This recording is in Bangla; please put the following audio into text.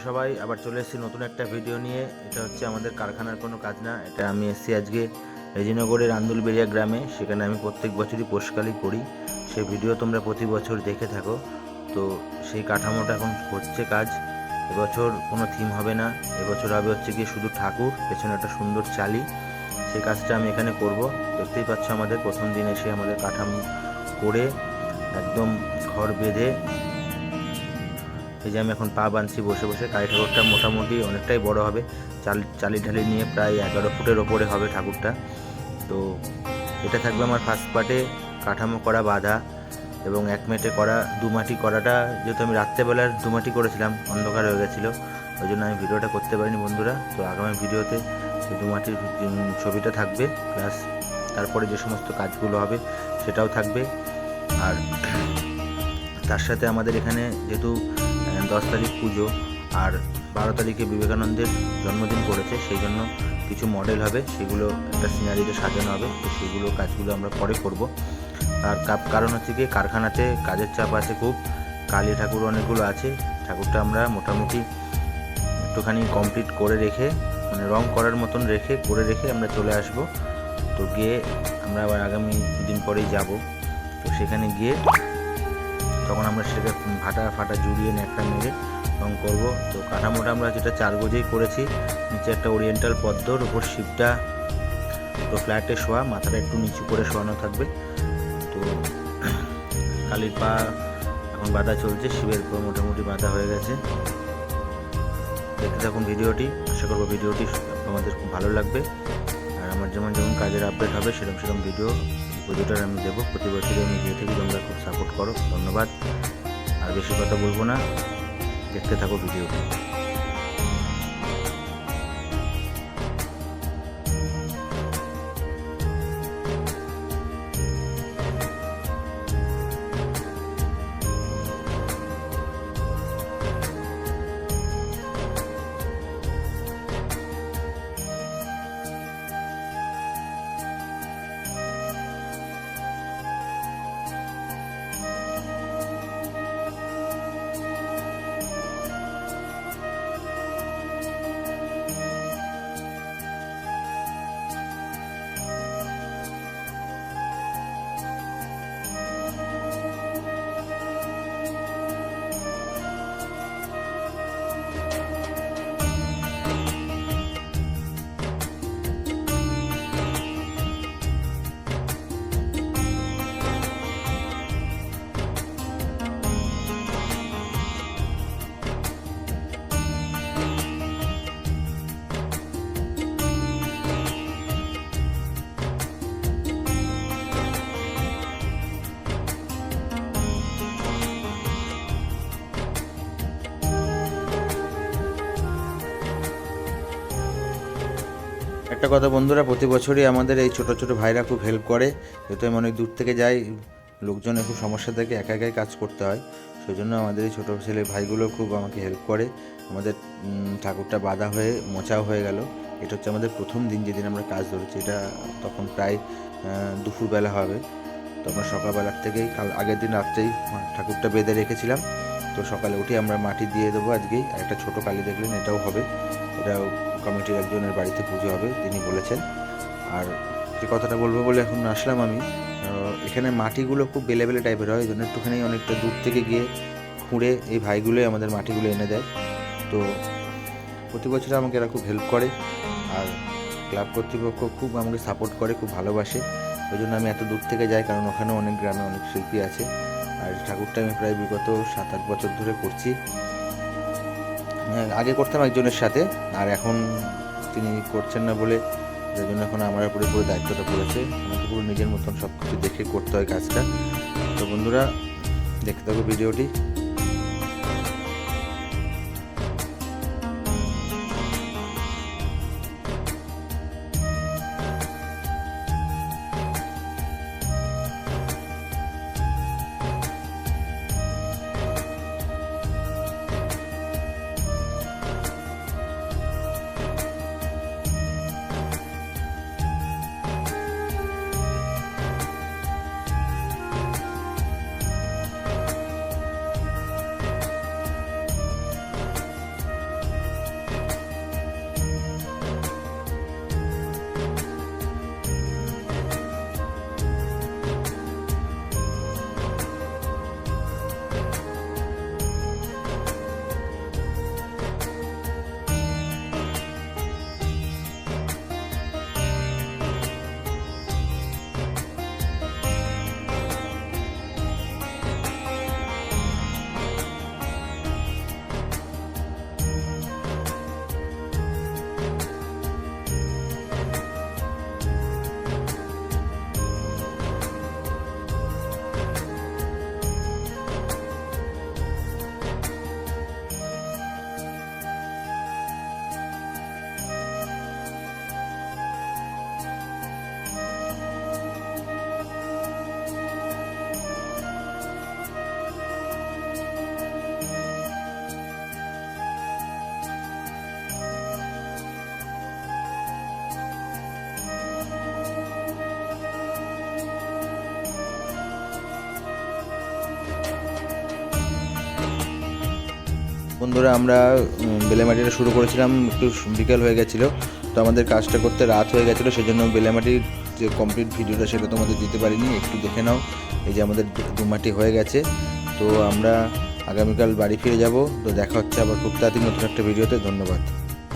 সবাই, আবার চলে এসেছি নতুন একটা ভিডিও নিয়ে। এটা হচ্ছে আমাদের কারখানার কোনো কাজ না, এটা আমি এসেছি আজকে রেজিনগরের আন্দুলবেড়িয়া গ্রামে। সেখানে আমি প্রত্যেক বছরই পোষকালি করি, সেই ভিডিও তোমরা প্রতি বছর দেখে থাকো। তো সেই কাঠামোটা এখন হচ্ছে কাজ। এবছর কোনো থিম হবে না, এবছর হবে হচ্ছে গিয়ে শুধু ঠাকুর, পেছনে একটা সুন্দর চালি। সেই কাজটা আমি এখানে করব। দেখতেই পাচ্ছ আমাদের প্রথম দিন এসে আমাদের কাঠামো করে একদম ঘর বেঁধে এই যে আমি এখন পা বাঁধছি বসে বসে। কালী ঠাকুরটা মোটামুটি অনেকটাই বড় হবে, চালি ঢালি নিয়ে প্রায় 11 ফুটের ওপরে হবে ঠাকুরটা। তো এটা থাকবে আমার ফার্স্ট পার্টে কাঠামো করা বাঁধা, এবং 1 মেটে করা। 2 মাটি করাটা যেহেতু আমি রাত্রেবেলার 2 মাটি করেছিলাম, অন্ধকার হয়ে গেছিলো, ওই জন্য আমি ভিডিওটা করতে পারিনি বন্ধুরা। তো আগামী ভিডিওতে 2 মাটির ছবিটা থাকবে, প্লাস তারপরে যে সমস্ত কাজগুলো হবে সেটাও থাকবে। আর তার সাথে আমাদের এখানে যেহেতু 10 তারিখ পুজো আর 12 তারিখে বিবেকানন্দের জন্মদিন পড়েছে, সেই জন্য কিছু মডেল হবে, সেগুলো একটা সিনারিতে সাজানো হবে। তো সেগুলো কাজগুলো আমরা পরে করব। আর কারণ হচ্ছে কি, কারখানাতে কাজের চাপ আছে খুব, কালী ঠাকুর অনেকগুলো আছে। ঠাকুরটা আমরা মোটামুটি একটুখানি কমপ্লিট করে রেখে, মানে রং করার মতন করে রেখে আমরা চলে আসব। তো গিয়ে আমরা আবার আগামী দিন পরেই যাব। তো সেখানে গিয়ে তখন আমরা সেটাকে ফাটা জুড়িয়ে ন্যাকড়া মেরে রং করব। তো কাঠামোটা আমরা যেটা 4 গজেই করেছি, নিচে একটা ওরিয়েন্টাল পদ্মর উপর শিবটা তো ফ্ল্যাটে শোয়া, মাথাটা একটু নিচু করে শোয়ানো থাকবে। তো কালীর পা এখন বাঁধা চলছে, শিবের পা মোটামুটি বাঁধা হয়ে গেছে। দেখতে থাকুন ভিডিওটি, আশা করবো ভিডিওটি আমাদের খুব ভালো লাগবে। আর আমার যেমন কাজের আপডেট হবে সেরকম ভিডিও পুজোটার আমি দেবো। প্রতি বছরই আমি দিয়ে থাকি, তোমরা খুব সাপোর্ট করো, ধন্যবাদ। আর বেশি কথা বলবো না, দেখতে থাকো ভিডিওটি। একটা কথা বন্ধুরা, প্রতি বছরই আমাদের এই ছোটো ছোটো ভাইরা খুব হেল্প করে। যেহেতু আমি অনেক দূর থেকে যাই, লোকজনের খুব সমস্যা থাকে, একা একাই কাজ করতে হয়, সেই জন্য আমাদের এই ছোটো ছেলে ভাইগুলো খুব আমাকে হেল্প করে। আমাদের ঠাকুরটা বাঁধা হয়ে মোচাও হয়ে গেল। এটা হচ্ছে আমাদের প্রথম দিন, যেদিন আমরা কাজ ধরেছি। এটা তখন প্রায় দুপুরবেলা হবে। তো আমরা সকালবেলার থেকেই আগের দিন রাত্রেই ঠাকুরটা বেঁধে রেখেছিলাম। তো সকালে উঠে আমরা মাটি দিয়ে দেবো আজকেই। আর একটা ছোটো কালী দেখলেন, এটাও হবে। এটাও কমিটির একজনের বাড়িতে পুজো হবে, তিনি বলেছেন। আর যে কথাটা বলবো বলে এখন আসলাম আমি, এখানে মাটিগুলো খুব বেলে বেলে টাইপের হয়, এই জন্য একটুখানি অনেকটা দূর থেকে গিয়ে খুঁড়ে এই ভাইগুলোই আমাদের মাটিগুলো এনে দেয়। তো প্রতি বছর আমাকে এরা খুব হেল্প করে, আর ক্লাব কর্তৃপক্ষ খুব আমাকে সাপোর্ট করে, খুব ভালোবাসে। ওই জন্য আমি এত দূর থেকে যাই, কারণ ওখানেও অনেক গ্রামে অনেক শিল্পী আছে। আর ঠাকুরটা আমি প্রায় বিগত 7-8 বছর ধরে করছি। আগে করতাম একজনের সাথে, আর এখন তিনি করছেন না বলে, যার জন্য এখন আমার উপরে পুরো দায়িত্বটা পড়েছে। আমাকে পুরো নিজের মতন সব কিছু দেখে করতে হয় কাজটা। তো বন্ধুরা, দেখতে থাকো ভিডিওটি। বন্ধুরা আমরা বেলেমাটিটা শুরু করেছিলাম, একটু বিকেল হয়ে গেছিলো, তো আমাদের কাজটা করতে রাত হয়ে গেছিলো, সেই জন্য বেলেমাটির যে কমপ্লিট ভিডিওটা সেটা তোমাদের দিতে পারিনি। একটু দেখে নাও, এই যে আমাদের দুমাটি হয়ে গেছে। তো আমরা আগামীকাল বাড়ি ফিরে যাব। তো দেখা হচ্ছে আবার খুব তাড়াতাড়ি নতুন একটা ভিডিওতে। ধন্যবাদ।